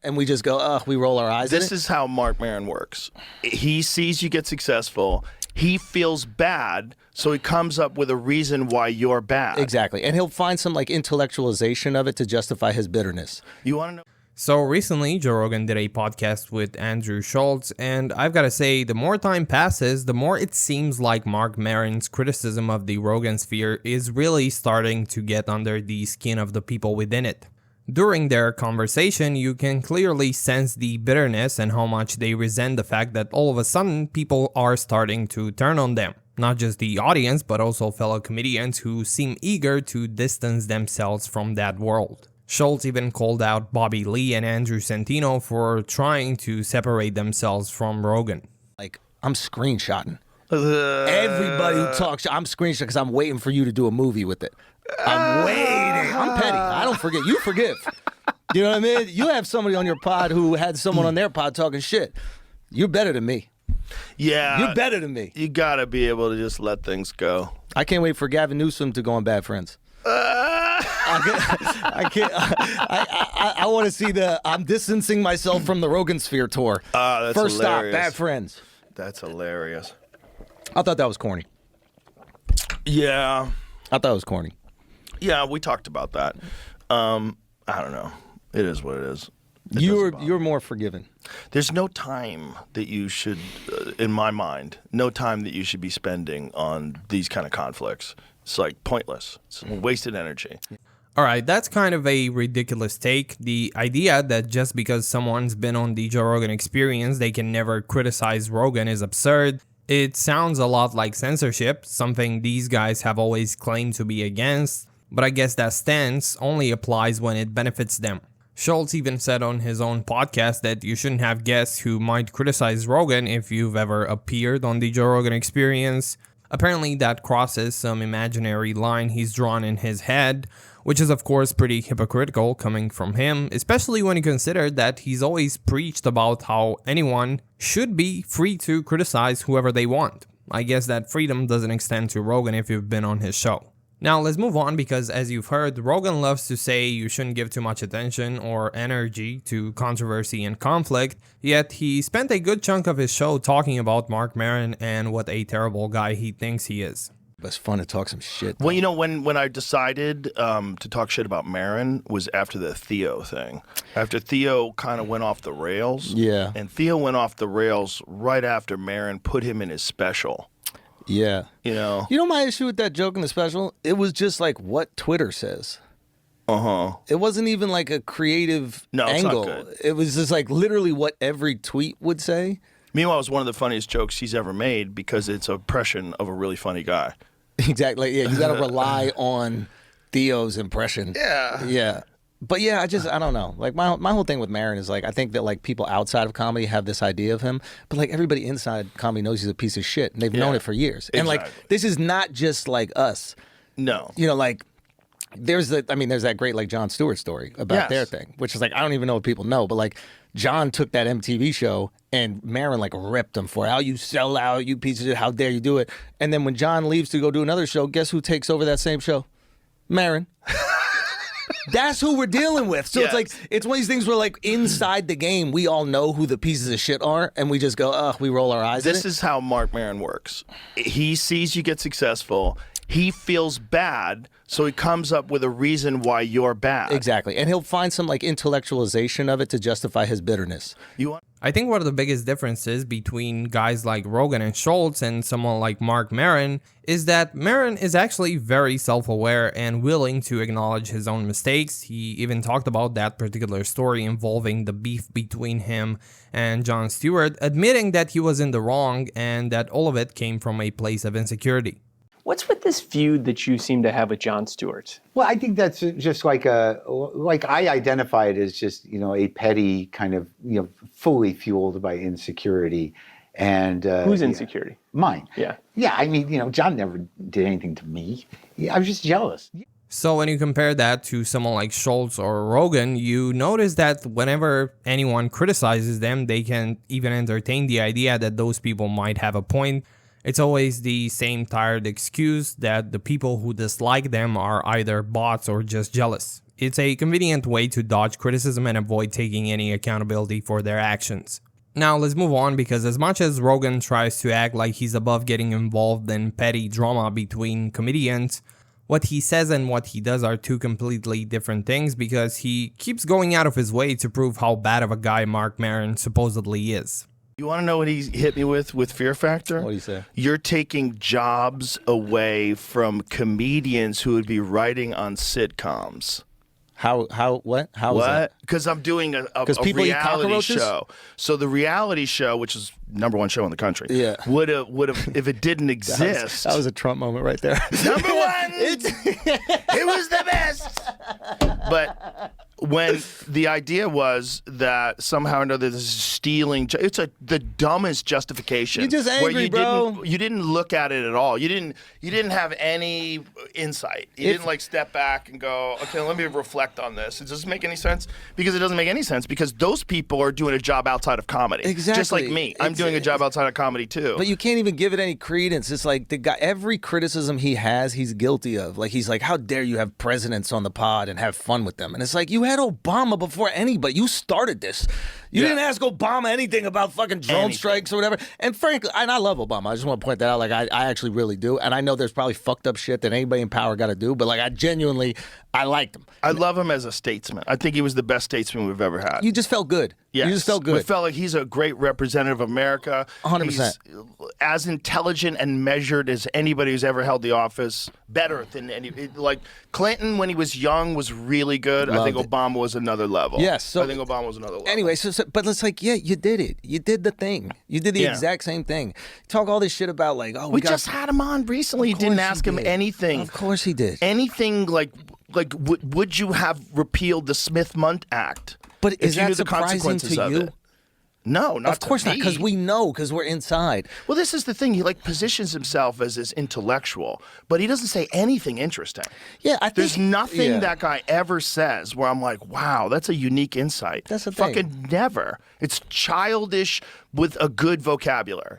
and we just go, ugh, we roll our eyes. This is how Marc Maron works. He sees you get successful. He feels bad, so he comes up with a reason why you're bad. Exactly. And he'll find some like intellectualization of it to justify his bitterness. You want to know? So recently, Joe Rogan did a podcast with Andrew Schulz, and I've got to say, the more time passes, the more it seems like Marc Maron's criticism of the Rogansphere is really starting to get under the skin of the people within it. During their conversation, you can clearly sense the bitterness and how much they resent the fact that all of a sudden people are starting to turn on them. Not just the audience, but also fellow comedians who seem eager to distance themselves from that world. Schulz even called out Bobby Lee and Andrew Santino for trying to separate themselves from Rogan. Like, I'm screenshotting. Everybody who talks, I'm screenshotting because I'm waiting for you to do a movie with it. I'm waiting. I'm petty. I don't forget. You forgive. You know what I mean? You have somebody on your pod who had someone on their pod talking shit. You're better than me. Yeah. You're better than me. You got to be able to just let things go. I can't wait for Gavin Newsom to go on Bad Friends. I can't. I want to see I'm distancing myself from the Rogansphere tour. That's First hilarious. stop, Bad Friends. That's hilarious. I thought that was corny. Yeah. I thought it was corny. Yeah, we talked about that. I don't know. It is what it is. You're more forgiving. There's no time that you should, in my mind, no time that you should be spending on these kind of conflicts. It's like pointless. It's wasted energy. Alright, that's kind of a ridiculous take. The idea that just because someone's been on the Joe Rogan Experience, they can never criticize Rogan is absurd. It sounds a lot like censorship, something these guys have always claimed to be against, but I guess that stance only applies when it benefits them. Schulz even said on his own podcast that you shouldn't have guests who might criticize Rogan if you've ever appeared on the Joe Rogan Experience. Apparently that crosses some imaginary line he's drawn in his head, which is of course pretty hypocritical coming from him, especially when you consider that he's always preached about how anyone should be free to criticize whoever they want. I guess that freedom doesn't extend to Rogan if you've been on his show. Now let's move on because as you've heard, Rogan loves to say you shouldn't give too much attention or energy to controversy and conflict, yet he spent a good chunk of his show talking about Marc Maron and what a terrible guy he thinks he is. It's fun to talk some shit. Well, you know, when I decided to talk shit about Maron was after the Theo thing. After Theo kind of went off the rails. Yeah. And Theo went off the rails right after Maron put him in his special. Yeah. You know my issue with that joke in the special? It was just like what Twitter says. Uh-huh. It wasn't even like a creative angle. It's not good. It was just like literally what every tweet would say. Meanwhile, it was one of the funniest jokes he's ever made because it's an impression of a really funny guy. Exactly. Yeah, you got to rely on Theo's impression. Yeah. Yeah. But yeah, I don't know. Like my whole thing with Maron is like I think that like people outside of comedy have this idea of him, but like everybody inside comedy knows he's a piece of shit, and they've known it for years. And like this is not just like us. No. You know, like there's that great like Jon Stewart story about their thing, which is like I don't even know what people know, but like John took that MTV show and Maron like ripped him for it. How you sell out, you piece of shit, how dare you do it? And then when John leaves to go do another show, guess who takes over that same show? Maron. That's who we're dealing with. So it's like, it's one of these things where like inside the game, we all know who the pieces of shit are and we just go, ugh, we roll our eyes. This is how Marc Maron works. He sees you get successful. He feels bad, so he comes up with a reason why you're bad. Exactly. And he'll find some like intellectualization of it to justify his bitterness. I think one of the biggest differences between guys like Rogan and Schulz and someone like Marc Maron is that Maron is actually very self-aware and willing to acknowledge his own mistakes. He even talked about that particular story involving the beef between him and Jon Stewart, admitting that he was in the wrong and that all of it came from a place of insecurity. What's with this feud that you seem to have with Jon Stewart? Well, I think that's just like I identify it as just, a petty kind of, fully fueled by insecurity. And whose insecurity? Mine. Yeah. Yeah, I mean, Jon never did anything to me. I was just jealous. So when you compare that to someone like Schulz or Rogan, you notice that whenever anyone criticizes them, they can even entertain the idea that those people might have a point. It's always the same tired excuse that the people who dislike them are either bots or just jealous. It's a convenient way to dodge criticism and avoid taking any accountability for their actions. Now let's move on, because as much as Rogan tries to act like he's above getting involved in petty drama between comedians, what he says and what he does are two completely different things, because he keeps going out of his way to prove how bad of a guy Marc Maron supposedly is. You want to know what he hit me with Fear Factor? What do you say? You're taking jobs away from comedians who would be writing on sitcoms. What? How is that? Because I'm doing a people eat reality cockroaches? show. So the reality show, which is #1 show in the country, Yeah. would have if it didn't exist. That was a Trump moment right there. #1. It was the best. But when the idea was that somehow or another this is stealing, it's the dumbest justification. You're just angry, where bro. You didn't look at it at all. You didn't have any insight. You didn't like step back and go, okay, let me reflect on this. Does this make any sense? Because it doesn't make any sense, because those people are doing a job outside of comedy. Exactly. Just like me. I'm doing a job outside of comedy too. But you can't even give it any credence. It's like the guy, every criticism he has, he's guilty of. Like, he's like, how dare you have presidents on the pod and have fun with them? And it's like, you had Obama before anybody. You started this. You didn't ask Obama anything about fucking drone strikes or whatever. And frankly, and I love Obama. I just want to point that out. Like, I actually really do. And I know there's probably fucked up shit that anybody in power got to do. But like, I liked him. I love him as a statesman. I think he was the best statesman we've ever had. You just felt good. Yes. You just felt good. We felt like he's a great representative of America. 100%. He's as intelligent and measured as anybody who's ever held the office. Better than any. Like Clinton, when he was young, was really good. I think Obama was another level. Yes. So, I think Obama was another level. Anyway, but it's like, yeah, you did it. You did the thing. You did the exact same thing. Talk all this shit about like, oh, we just had him on recently. You didn't ask him anything. Of course he did. Anything like would you have repealed the Smith-Mundt Act? But if is you that knew the surprising consequences to of you? it? No, not Of course to not, because me. we know, because we're inside. Well, this is the thing. He like positions himself as this intellectual, but he doesn't say anything interesting. Yeah, I think There's nothing that guy ever says where I'm like, wow, that's a unique insight. That's the thing. Fucking never. It's childish with a good vocabulary.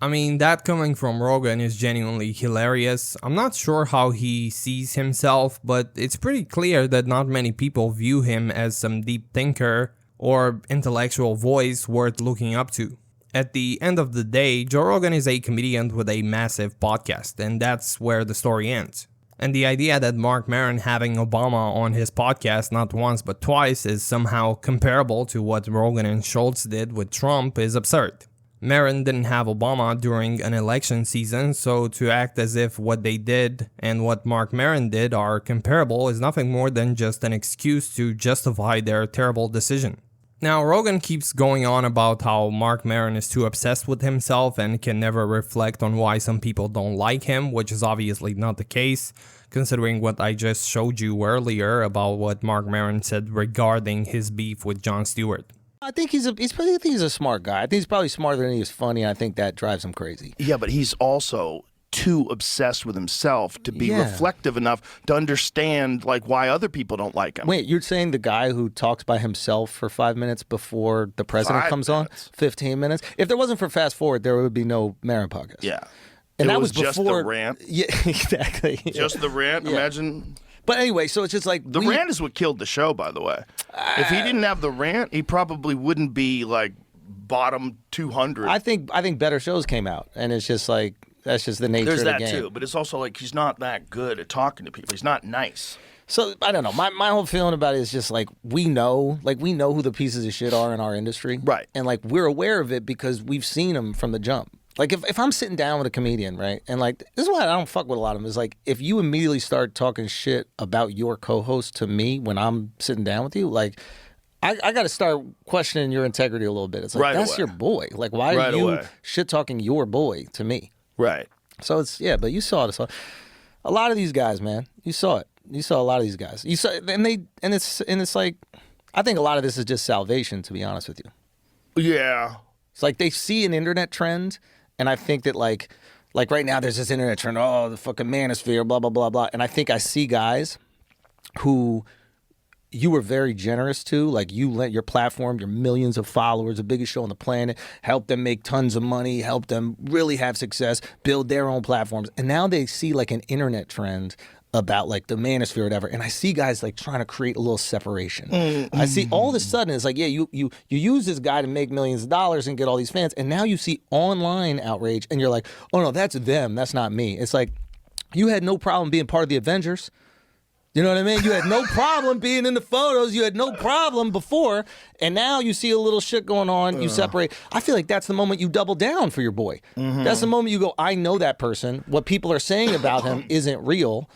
I mean, that coming from Rogan is genuinely hilarious. I'm not sure how he sees himself, but it's pretty clear that not many people view him as some deep thinker or intellectual voice worth looking up to. At the end of the day, Joe Rogan is a comedian with a massive podcast, and that's where the story ends. And the idea that Marc Maron having Obama on his podcast not once but twice is somehow comparable to what Rogan and Schulz did with Trump is absurd. Maron didn't have Obama during an election season, so to act as if what they did and what Marc Maron did are comparable is nothing more than just an excuse to justify their terrible decision. Now, Rogan keeps going on about how Marc Maron is too obsessed with himself and can never reflect on why some people don't like him, which is obviously not the case, considering what I just showed you earlier about what Marc Maron said regarding his beef with Jon Stewart. I think he's a smart guy. I think he's probably smarter than he is funny, and I think that drives him crazy. Yeah, but he's also too obsessed with himself to be reflective enough to understand like why other people don't like him. Wait, you're saying the guy who talks by himself for 5 minutes before the president comes on? 15 minutes? If there wasn't for Fast Forward, there would be no Maron podcast. Yeah. And it that was before just the rant. Yeah, exactly. Just the rant. Imagine. But anyway, so it's just like The rant is what killed the show, by the way. If he didn't have the rant, he probably wouldn't be like bottom 200. I think better shows came out, and it's just like that's just the nature There's of the that game. too, but it's also like he's not that good at talking to people. He's not nice. So I don't know. My whole feeling about it is just like we know who the pieces of shit are in our industry, right? And like we're aware of it because we've seen them from the jump. Like if I'm sitting down with a comedian, right, and like this is why I don't fuck with a lot of them is like if you immediately start talking shit about your co-host to me when I'm sitting down with you, like I got to start questioning your integrity a little bit. It's like right that's away. your boy. Like why are you shit talking your boy to me? Right. So it's but you saw it. A lot of these guys, man, you saw it. You saw a lot of these guys. You saw and it's like I think a lot of this is just salvation, to be honest with you. Yeah. It's like they see an internet trend. And I think that like right now there's this internet trend, oh, the fucking manosphere, blah, blah, blah, blah. And I think I see guys who you were very generous to, like you let your platform, your millions of followers, the biggest show on the planet, help them make tons of money, help them really have success, build their own platforms. And now they see like an internet trend about like the manosphere or whatever, and I see guys like trying to create a little separation. I see all of a sudden it's like, yeah, you use this guy to make millions of dollars and get all these fans, and now you see online outrage, and you're like, oh no, that's them, that's not me. It's like, you had no problem being part of the Avengers. You know what I mean? You had no problem being in the photos. You had no problem before. And now you see a little shit going on. You separate. I feel like that's the moment you double down for your boy. That's the moment you go, I know that person. What people are saying about him isn't real.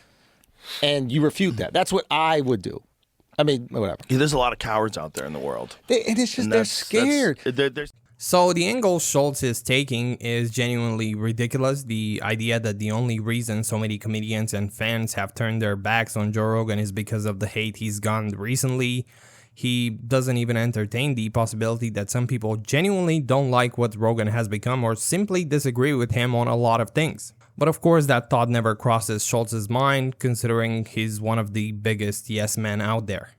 And you refute that. That's what I would do. I mean, whatever. Yeah, there's a lot of cowards out there in the world. And it's just, they're scared. So the angle Schulz is taking is genuinely ridiculous. The idea that the only reason so many comedians and fans have turned their backs on Joe Rogan is because of the hate he's gotten recently. He doesn't even entertain the possibility that some people genuinely don't like what Rogan has become or simply disagree with him on a lot of things. But of course that thought never crosses Schultz's mind, considering he's one of the biggest yes men out there.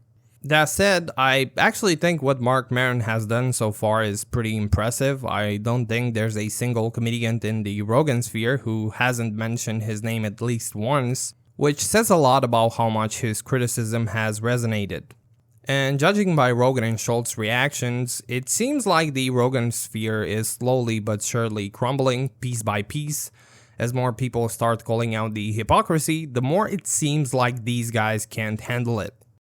That said, I actually think what Marc Maron has done so far is pretty impressive. I don't think there's a single comedian in the Rogansphere who hasn't mentioned his name at least once, which says a lot about how much his criticism has resonated. And judging by Rogan and Schultz's reactions, it seems like the Rogansphere is slowly but surely crumbling piece by piece. As more people start calling out the hypocrisy, the more it seems like these guys can't handle it.